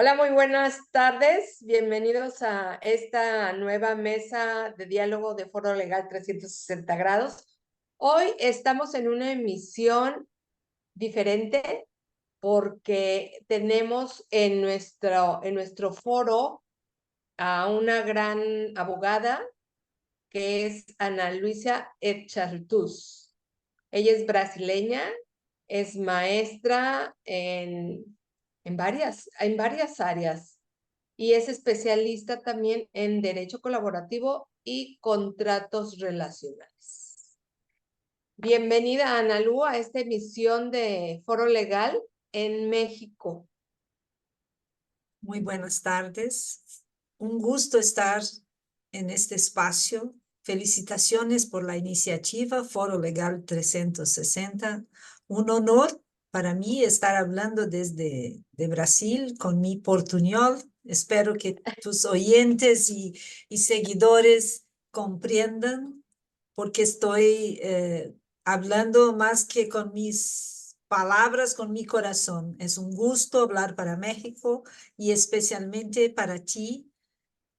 Hola, muy buenas tardes. Bienvenidos a esta nueva mesa de diálogo de Foro Legal 360 grados. Hoy estamos en una emisión diferente porque tenemos en nuestro foro a una gran abogada que es Ana Luisa Echartús. Ella es brasileña, es maestra en varias áreas y es especialista también en derecho colaborativo y contratos relacionales. Bienvenida, Analu, a esta emisión de Foro Legal en México. Muy buenas tardes. Un gusto estar en este espacio. Felicitaciones por la iniciativa Foro Legal 360. Un honor para mí estar hablando desde Brasil con mi portuñol. Espero que tus oyentes y seguidores comprendan porque estoy hablando más que con mis palabras, con mi corazón. Es un gusto hablar para México y especialmente para ti,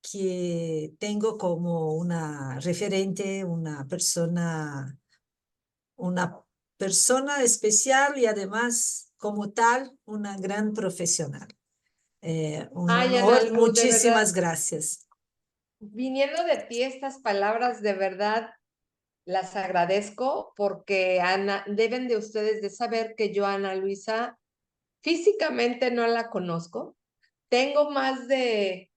que tengo como una referente, una persona especial y además como tal una gran profesional. Un Ay, honor, Analu, de muchísimas verdad, gracias. viniendo de ti estas palabras, de verdad las agradezco porque deben de ustedes de saber que yo, Ana Luisa, físicamente no la conozco. Tengo más ¿de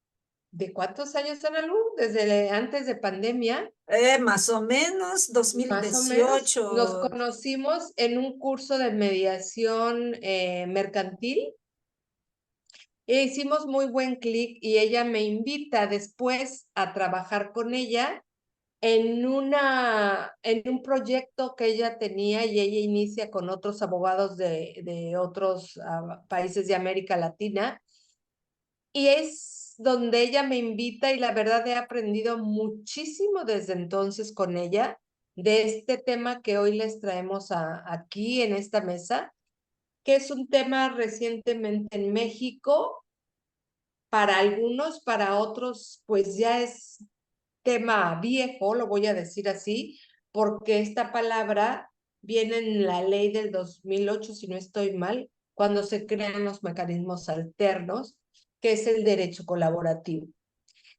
cuántos años, Ana Lu? Desde antes de pandemia, Más o menos más o menos. Nos 2018. conocimos en un curso de mediación mercantil e hicimos muy buen clic y ella me invita después a trabajar con ella en un proyecto que ella tenía y ella inicia con otros abogados de otros países de América Latina. Y es donde ella me invita y la verdad he aprendido muchísimo desde entonces con ella de este tema que hoy les traemos aquí en esta mesa, que es un tema recientemente en México, para algunos, para otros, pues ya es tema viejo, lo voy a decir así, porque esta palabra viene en la ley del 2008, si no estoy mal, cuando se crean los mecanismos alternos, que es el derecho colaborativo.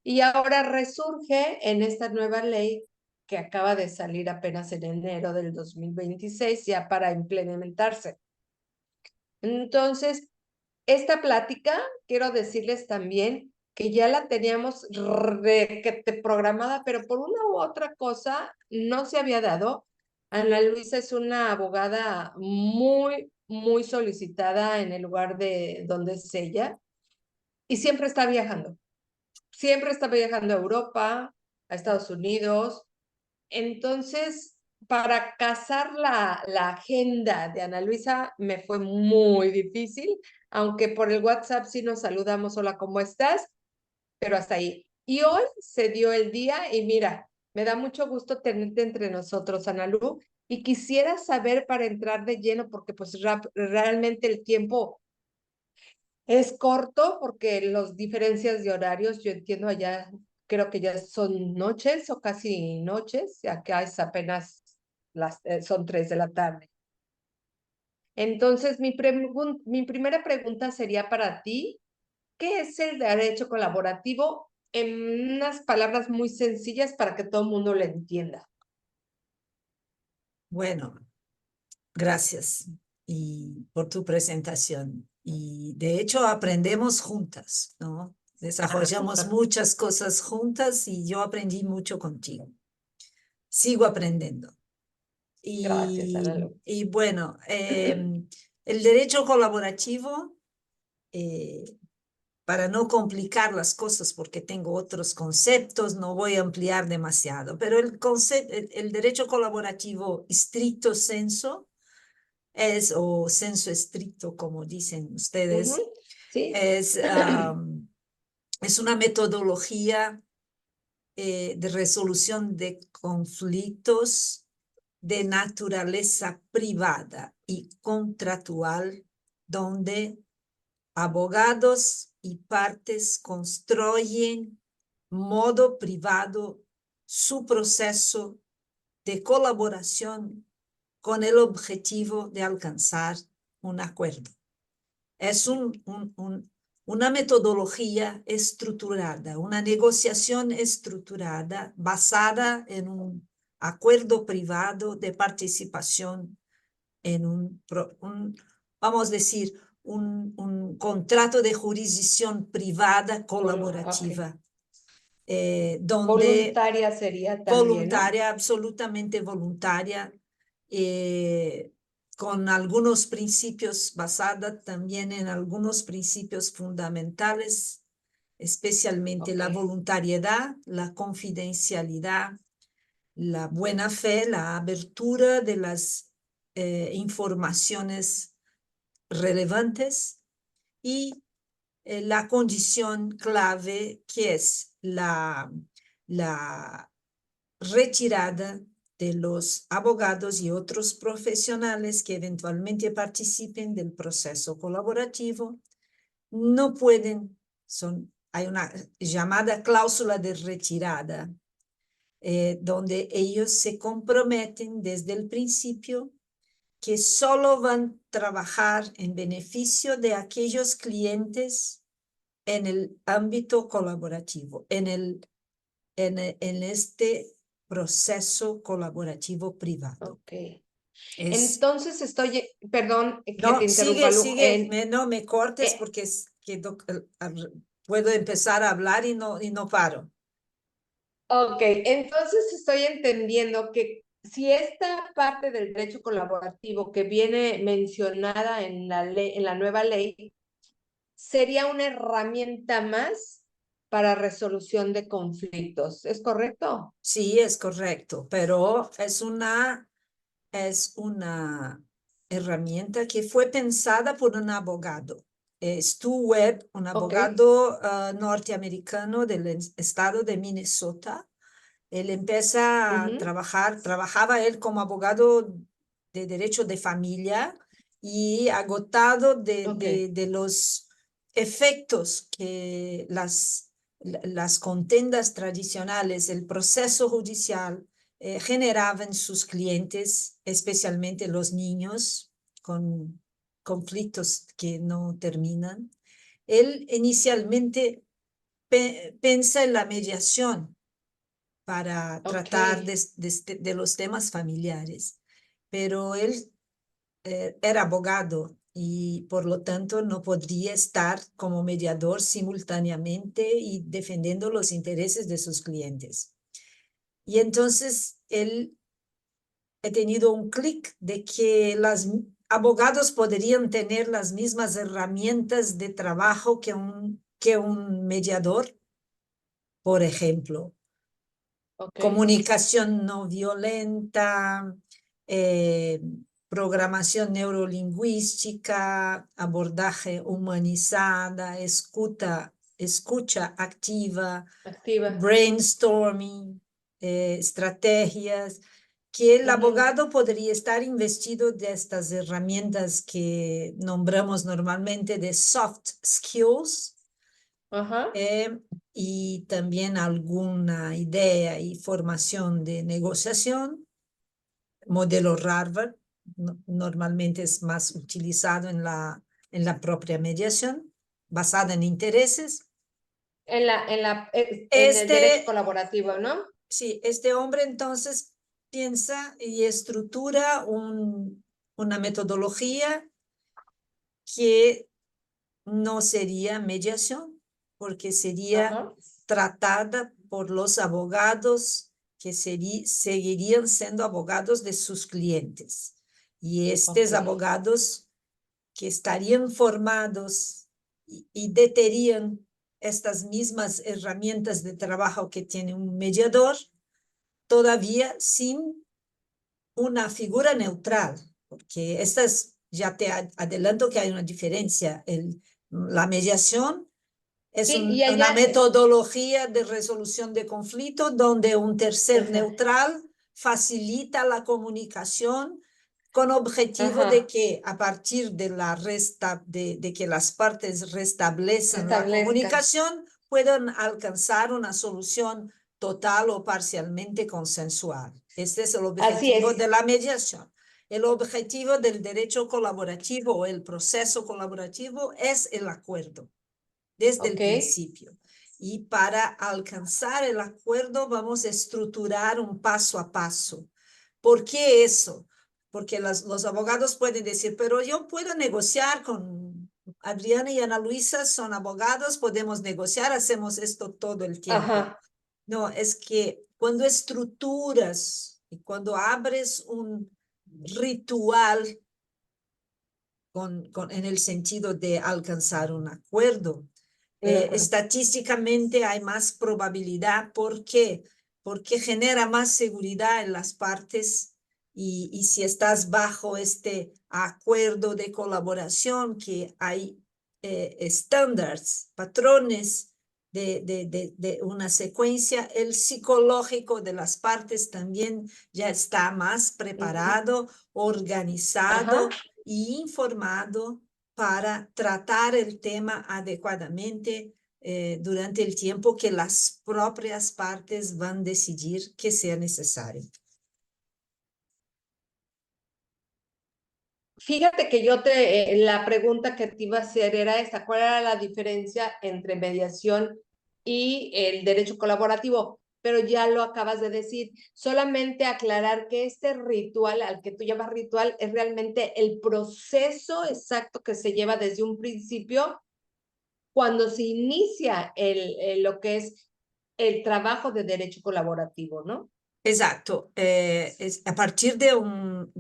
Y ahora resurge en esta nueva ley que acaba de salir apenas en enero del 2026, ya para implementarse. Entonces, esta plática, quiero decirles también que ya la teníamos programada, pero por una u otra cosa no se había dado. Ana Luisa es una abogada muy, muy solicitada en el lugar de donde es ella y siempre está viajando a Europa, a Estados Unidos. Entonces, para casar la agenda de Ana Luisa me fue muy difícil, aunque por el WhatsApp sí nos saludamos, hola, ¿cómo estás? Pero hasta ahí. Y hoy se dio el día y mira, me da mucho gusto tenerte entre nosotros, Ana Lu, y quisiera saber para entrar de lleno, porque pues realmente el tiempo es corto, porque las diferencias de horarios, yo entiendo allá, creo que ya son noches o casi noches, y acá es apenas son 3 de la tarde. Entonces, mi primera pregunta sería para ti, ¿qué es el derecho colaborativo en unas palabras muy sencillas para que todo el mundo lo entienda? Bueno, gracias y por tu presentación. Y de hecho aprendemos juntas, ¿no? Desarrollamos muchas cosas juntas y yo aprendí mucho contigo. Sigo aprendiendo. Gracias, Ana Lu. Y bueno, el derecho colaborativo, eh, para no complicar las cosas porque tengo otros conceptos, no voy a ampliar demasiado, pero el derecho colaborativo estricto sensu o senso estricto, como dicen Ujú, ustedes, sí. es, es una metodología de resolución de conflictos de naturaleza privada y contractual, donde abogados y partes construyen modo privado su proceso de colaboración con el objetivo de alcanzar un acuerdo. Es una metodología estructurada, una negociación estructurada basada en un acuerdo privado de participación en vamos a decir, un contrato de jurisdicción privada colaborativa, donde Voluntaria sería también, ¿no? voluntaria, absolutamente voluntaria, con algunos principios basada también en algunos principios fundamentales, especialmente la voluntariedad, la confidencialidad, la buena fe, la abertura de las informaciones relevantes y la condición clave que es la retirada de los abogados y otros profesionales que eventualmente participen del proceso colaborativo. No pueden, hay una llamada cláusula de retirada, donde ellos se comprometen desde el principio que solo van a trabajar en beneficio de aquellos clientes en el ámbito colaborativo, en este proceso colaborativo privado. Ok. Es, Entonces perdón que te no, interrumpa, Lu, no me cortes eh, porque puedo empezar a hablar y no paro. ok, entonces estoy entendiendo que si esta parte del derecho colaborativo que viene mencionada en la ley, en la nueva ley, sería una herramienta más para resolución de conflictos, ¿es correcto? Sí, es correcto, pero es una herramienta que fue pensada por un abogado. Stu Webb, un Ok. abogado norteamericano del estado de Minnesota. Él empieza a Ujú. trabajar, trabajaba él como abogado de derecho de familia y agotado Ok. de los efectos que las contiendas tradicionales, el proceso judicial, generaba en sus clientes, especialmente los niños con conflictos que no terminan. Él inicialmente piensa en la mediación para Ok. tratar de los temas familiares, pero él era abogado y por lo tanto no podría estar como mediador simultáneamente y defendiendo los intereses de sus clientes. Y entonces él ha tenido un clic de que los abogados podrían tener las mismas herramientas de trabajo que un mediador, por ejemplo, Ok. comunicación no violenta, eh, programación neurolingüística, abordaje humanizada, escucha activa, Activa. brainstorming, estrategias, que el Ujú. abogado podría estar investido de estas herramientas que nombramos normalmente de soft skills, Ajá. eh, y también alguna idea y formación de negociación, modelo Harvard, normalmente es más utilizado en la propia mediación, basada en intereses. En el derecho Este, colaborativo, ¿no? sí, este hombre entonces piensa y estructura una metodología que no sería mediación, porque sería Ajá. tratada por los abogados que seguirían siendo abogados de sus clientes. Y estos Ok. abogados que estarían formados y deterían estas mismas herramientas de trabajo que tiene un mediador, todavía sin una figura neutral, porque ya te adelanto que hay una diferencia. La mediación es Sí, y una allá, metodología de resolución de conflictos donde un tercer ajá. neutral facilita la comunicación con objetivo de Ajá. que a partir de, de que las partes restablecen la Establezcan. comunicación, puedan alcanzar una solución total o parcialmente consensual. Este es el Así objetivo de es. la mediación. El objetivo del derecho colaborativo o el proceso colaborativo es el acuerdo desde el Ok. principio. Y para alcanzar el acuerdo vamos a estructurar un paso a paso. ¿Por qué eso? Porque los abogados pueden decir, pero yo puedo negociar con Adriana y Ana Luisa, son abogados, podemos negociar, hacemos esto todo el tiempo. Ajá. No, es que cuando estructuras y cuando abres un ritual en el sentido de alcanzar un acuerdo, Ajá. estadísticamente hay más probabilidad. ¿Por qué? Porque genera más seguridad en las partes y si estás bajo este acuerdo de colaboración que hay estándares, patrones de una secuencia, el psicológico de las partes también ya está más preparado, organizado Ajá. y informado para tratar el tema adecuadamente durante el tiempo que las propias partes van a decidir que sea necesario. Fíjate que la pregunta que te iba a hacer era esta, ¿cuál era la diferencia entre mediación y el derecho colaborativo? Pero ya lo acabas de decir, solamente aclarar que este ritual, al que tú llamas ritual, es realmente el proceso exacto que se lleva desde un principio cuando se inicia lo que es el trabajo de derecho colaborativo, ¿no? Exacto. Es a partir de un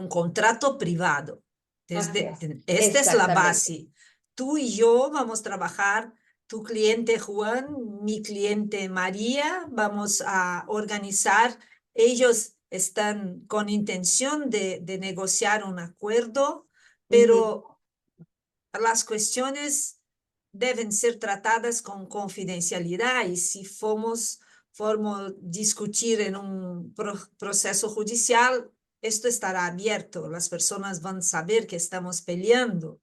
contrato privado. Así es. Esta es la Exactamente. base. Tú y yo vamos a trabajar, tu cliente Juan, mi cliente María, vamos a organizar. Ellos están con intención de negociar un acuerdo, Ujú. pero las cuestiones deben ser tratadas con confidencialidad y si formos discutir en un proceso judicial, esto estará abierto, las personas van a saber que estamos peleando,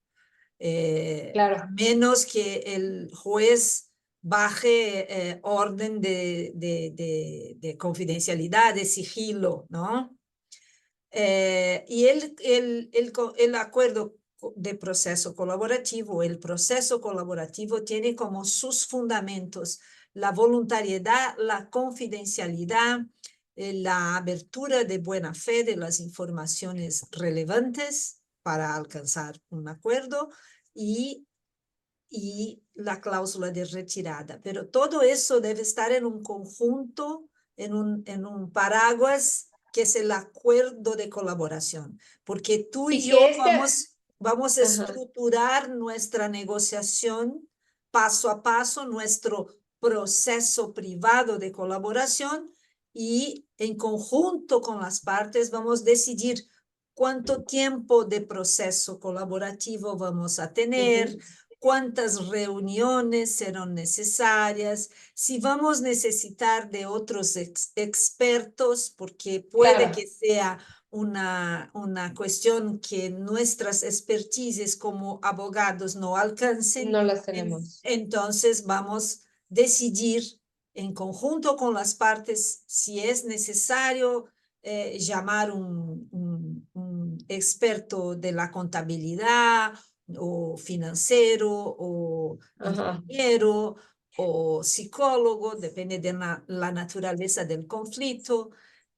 a Claro. menos que el juez baje orden de confidencialidad, de sigilo, ¿no? Y el acuerdo de proceso colaborativo, el proceso colaborativo tiene como sus fundamentos la voluntariedad, la confidencialidad, la abertura de buena fe de las informaciones relevantes para alcanzar un acuerdo y, y la cláusula de retirada. Pero todo eso debe estar en un conjunto, en un paraguas que es el acuerdo de colaboración, porque tú y Y yo que vamos a ajá, estructurar nuestra negociación paso a paso, nuestro proceso privado de colaboración y en conjunto con las partes vamos a decidir cuánto tiempo de proceso colaborativo vamos a tener, ujú, cuántas reuniones serán necesarias, si vamos a necesitar de otros expertos, porque puede claro, que sea una cuestión que nuestras expertises como abogados no alcancen, no las tenemos. entonces vamos a decidir en conjunto con las partes si es necesario llamar un experto de la contabilidad o financiero o Ajá, ingeniero o psicólogo, depende de la naturaleza del conflicto.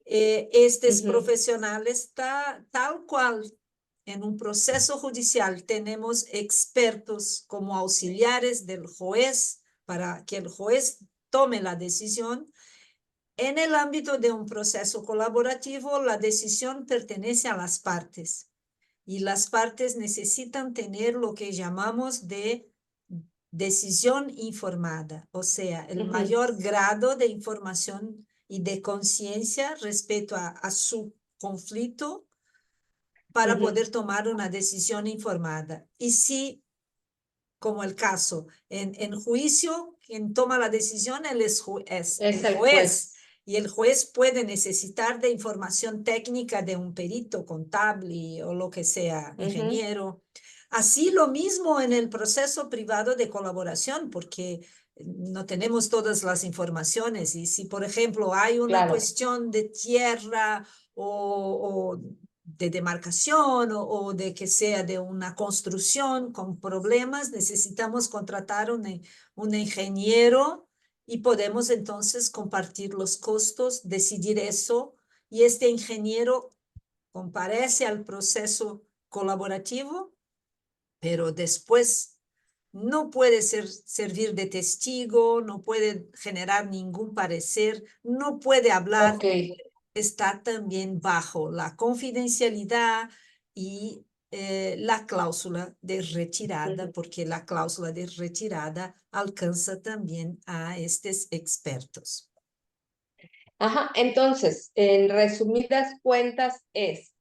Estos ujú, profesionales está tal cual en un proceso judicial tenemos expertos como auxiliares del juez para que el juez tome la decisión. En el ámbito de un proceso colaborativo, la decisión pertenece a las partes y las partes necesitan tener lo que llamamos de decisión informada, o sea, el ujú, mayor grado de información y de conciencia respecto a su conflicto para ujú. poder tomar una decisión informada. Y si, como el caso, en juicio, quien toma la decisión es Es el el juez. juez. y el juez puede necesitar de información técnica de un perito contable o lo que sea, ingeniero. Así lo mismo en el proceso privado de colaboración, porque no tenemos todas las informaciones. Y si, por ejemplo, hay una Claro. cuestión de tierra o de demarcación o de que sea de una construcción con problemas, necesitamos contratar un ingeniero y podemos entonces compartir los costos, decidir eso, y este ingeniero comparece al proceso colaborativo, pero después no puede servir de testigo, no puede generar ningún parecer, no puede hablar, Ok. está también bajo la confidencialidad y la cláusula de retirada, porque la cláusula de retirada alcanza también a estos expertos. Ajá, entonces, en resumidas cuentas es,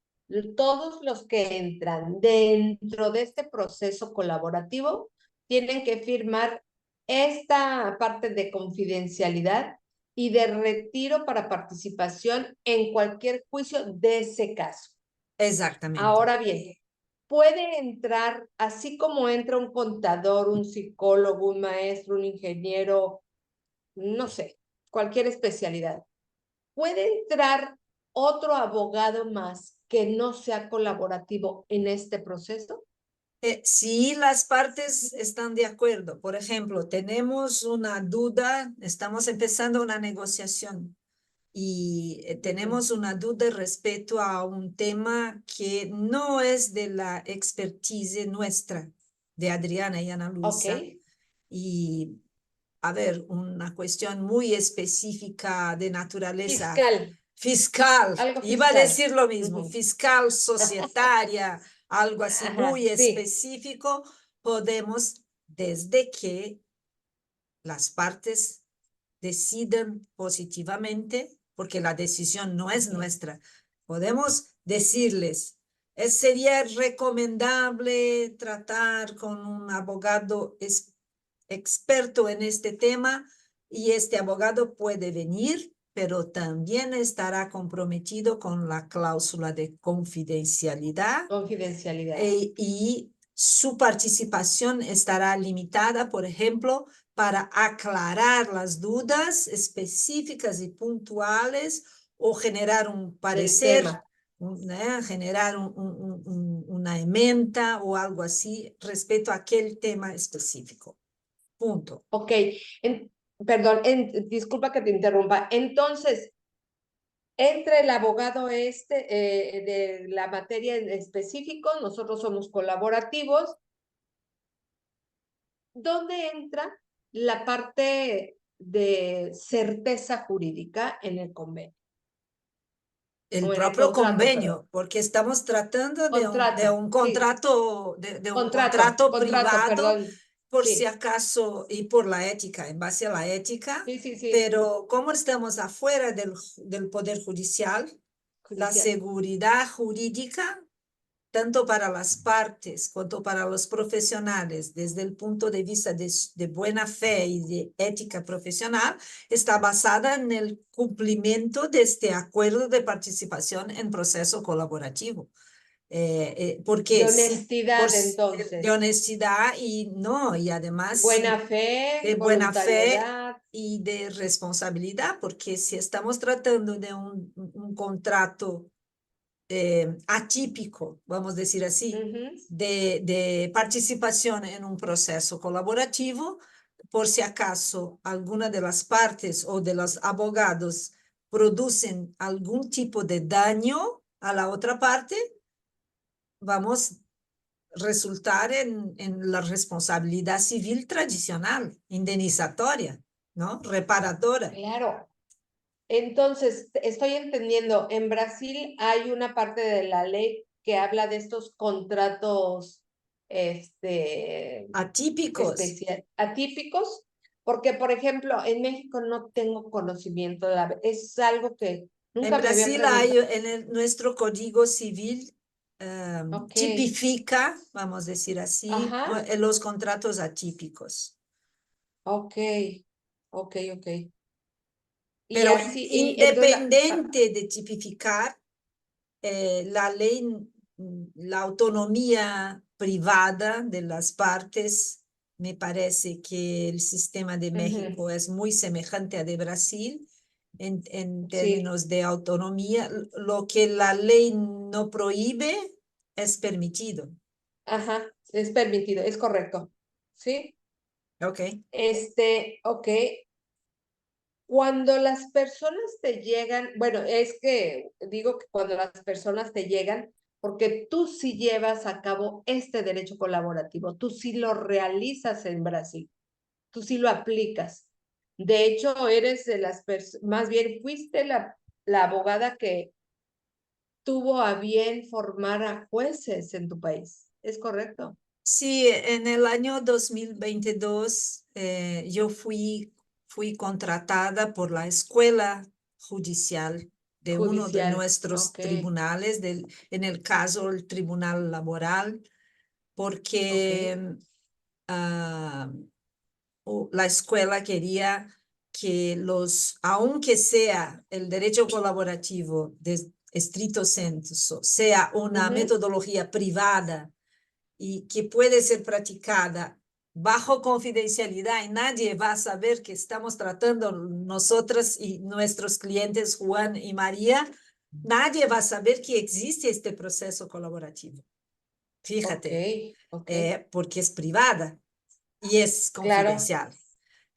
todos los que entran dentro de este proceso colaborativo tienen que firmar esta parte de confidencialidad y de retiro para participación en cualquier juicio de ese caso. Exactamente. Ahora bien, puede entrar, así como entra un contador, un psicólogo, un maestro, un ingeniero, no sé, cualquier especialidad. ¿Puede entrar otro abogado más que no sea colaborativo en este proceso? Si las partes están de acuerdo, por ejemplo, tenemos una duda, estamos empezando una negociación y tenemos una duda respecto a un tema que no es de la expertise nuestra, de Adriana y Ana Ok, Luisa, y a ver, una cuestión muy específica de naturaleza fiscal, fiscal, algo iba a fiscal. decir lo mismo, Ujú. fiscal, societaria, algo así Ajá, muy sí, específico, podemos, desde que las partes decidan positivamente, porque la decisión no es ok. nuestra, podemos decirles, sería recomendable tratar con un abogado experto en este tema y este abogado puede venir, pero también estará comprometido con la cláusula de confidencialidad Confidencialidad. y su participación estará limitada, por ejemplo, para aclarar las dudas específicas y puntuales o generar un Del parecer, tema. generar una ementa o algo así respecto a aquel tema específico. Punto. Ok, en- perdón, disculpa que te interrumpa. Entonces, entre el abogado de la materia en específico, nosotros somos colaborativos. ¿Dónde entra la parte de certeza jurídica en el convenio? El O en el propio contrato, perdón. convenio, porque estamos tratando de Contrato, un sí. contrato, de un contrato Contrato, privado, perdón. por si Sí, acaso, y por la ética, en base a la ética, sí, sí, sí. pero como estamos afuera del Poder Judicial, la Judicial. seguridad jurídica tanto para las partes cuanto para los profesionales, desde el punto de vista de buena fe y de ética profesional, está basada en el cumplimiento de este acuerdo de participación en proceso colaborativo. De Porque sí, honestidad, de entonces. honestidad y no, y además Buena sí, fe, de buena fe voluntariedad. y de responsabilidad, porque si estamos tratando de un contrato atípico, vamos a decir así, Ujú. de participación en un proceso colaborativo, por si acaso alguna de las partes o de los abogados producen algún tipo de daño a la otra parte, vamos a resultar en la responsabilidad civil tradicional, indemnizatoria, ¿no? Reparadora. Claro. Entonces, estoy entendiendo, en Brasil hay una parte de la ley que habla de estos contratos, Atípicos. atípicos, porque, por ejemplo, en México no tengo conocimiento, es algo que En nunca me habían Brasil hay preguntado. nuestro Código Civil Ok, tipifica, vamos a decir así, ajá, los contratos atípicos. ok, ok, ok. Y Pero así, y entonces, independiente de tipificar, la ley, la autonomía privada de las partes, me parece que el sistema de ujú, México es muy semejante a de Brasil en sí, términos de autonomía. Lo que la ley no prohíbe es permitido. ajá, es permitido, es correcto. ¿Sí? Ok. Ok. Cuando las personas te llegan, bueno, es que digo que cuando las personas te llegan, porque tú sí llevas a cabo este derecho colaborativo, tú sí lo realizas en Brasil, tú sí lo aplicas. De hecho, eres de las personas, más bien fuiste la abogada que tuvo a bien formar a jueces en tu país. ¿Es correcto? Sí, en el año 2022 yo fui contratada por la Escuela Judicial de uno de Judicial. nuestros Ok, tribunales, en el caso el Tribunal Laboral, ok. porque ah, la escuela quería que aunque sea el derecho colaborativo de estricto sensu, sea una Ujú, metodología privada y que puede ser practicada bajo confidencialidad y nadie va a saber que estamos tratando nosotras y nuestros clientes Juan y María, nadie va a saber que existe este proceso colaborativo. ok, Fíjate, ok. porque es privada y es Claro. confidencial.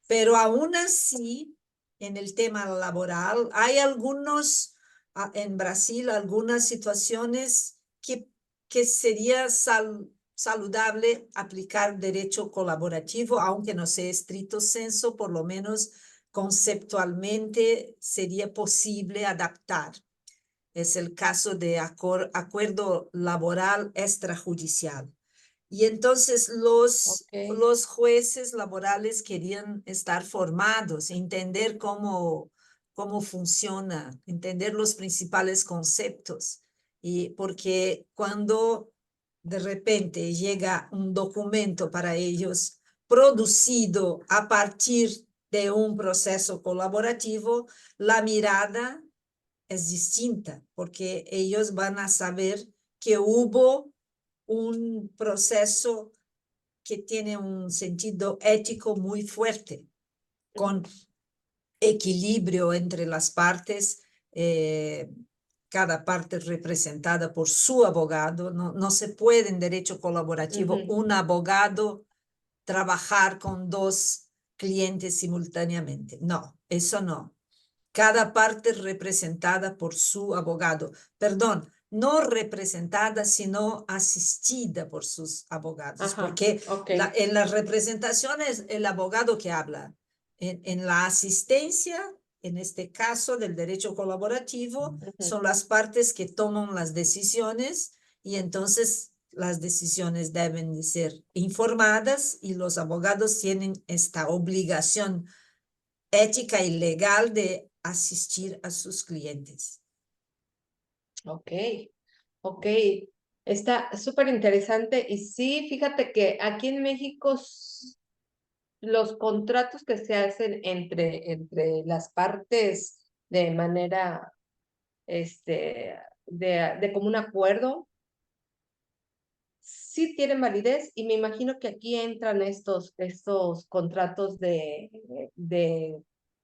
Pero aún así, en el tema laboral, hay en Brasil, algunas situaciones que sería saludable aplicar derecho colaborativo, aunque no sea estricto sensu, por lo menos conceptualmente sería posible adaptar. Es el caso de acuerdo laboral extrajudicial. Y entonces Ok. los jueces laborales querían estar formados, entender cómo funciona, entender los principales conceptos. Y porque cuando de repente llega un documento para ellos producido a partir de un proceso colaborativo, la mirada es distinta, porque ellos van a saber que hubo un proceso que tiene un sentido ético muy fuerte, con equilibrio entre las partes, cada parte representada por su abogado. No se puede en derecho colaborativo Ujú, un abogado trabajar con dos clientes simultáneamente. No, eso no. Cada parte representada por su abogado. Perdón, no representada, sino asistida por sus abogados, ajá, porque ok. en las representaciones el abogado que habla. En la asistencia, en este caso del derecho colaborativo, Ujú, son las partes que toman las decisiones y entonces las decisiones deben de ser informadas y los abogados tienen esta obligación ética y legal de asistir a sus clientes. ok, ok. Está súper interesante. Y sí, fíjate que aquí en México los contratos que se hacen entre las partes de manera, de común acuerdo, sí tienen validez y me imagino que aquí entran estos contratos de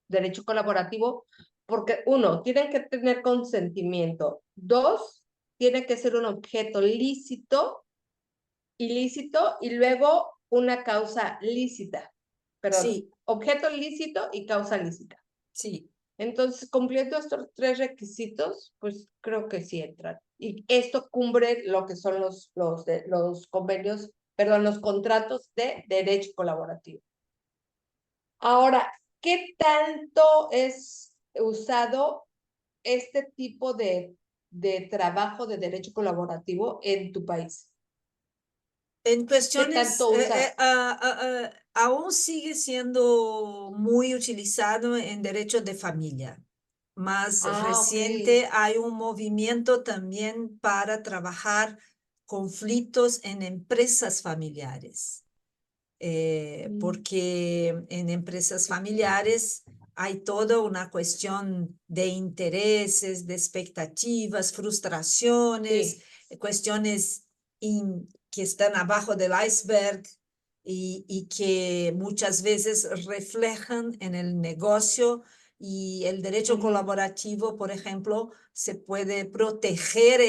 derecho colaborativo, porque uno, tienen que tener consentimiento, dos, tiene que ser un objeto ilícito y luego una causa lícita, perdón, Sí, objeto lícito y causa lícita. sí, Entonces, cumpliendo estos tres requisitos, pues creo que sí entran. Y esto cubre lo que son los convenios, perdón, los contratos de derecho colaborativo. Ahora, ¿qué tanto es usado este tipo de trabajo de derecho colaborativo en tu país? en ¿Qué cuestiones, tanto usa? aún sigue siendo muy utilizado en derechos de familia. Más Ah, ok. reciente hay un movimiento también para trabajar conflictos en empresas familiares. Mm, Porque en empresas familiares hay toda una cuestión de intereses, de expectativas, frustraciones, Sí. cuestiones que están abajo del iceberg y que muchas veces reflejan en el negocio. Y el derecho colaborativo, por ejemplo, se puede proteger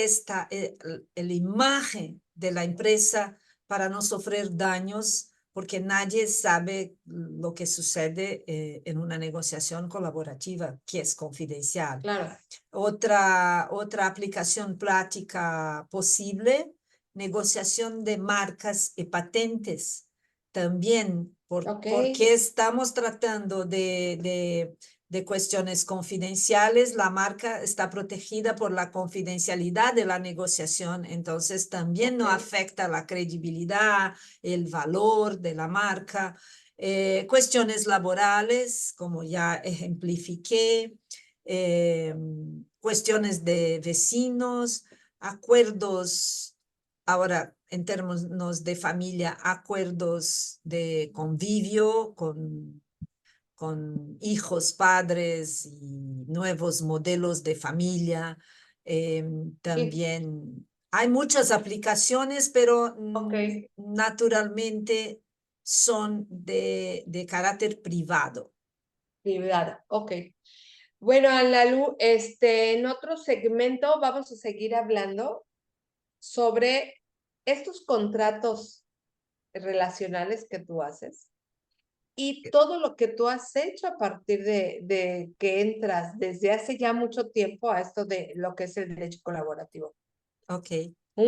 la imagen de la empresa para no sufrir daños, porque nadie sabe lo que sucede en una negociación colaborativa, que es confidencial. Claro. Otra aplicación práctica posible, negociación de marcas y patentes. También, Ok. porque estamos tratando de cuestiones confidenciales, la marca está protegida por la confidencialidad de la negociación, entonces también no Ok. afecta la credibilidad, el valor de la marca. Cuestiones laborales, como ya ejemplifiqué, cuestiones de vecinos, acuerdos, ahora en términos de familia, acuerdos de convivio con hijos, padres y nuevos modelos de familia. Sí. También hay muchas aplicaciones, pero Ok. naturalmente son de carácter privado. Privada. Ok. Bueno, Alalu, en otro segmento vamos a seguir hablando sobre estos contratos relacionales que tú haces y todo lo que tú has hecho a partir de que entras desde hace ya mucho tiempo a esto de lo que es el derecho colaborativo. Ok.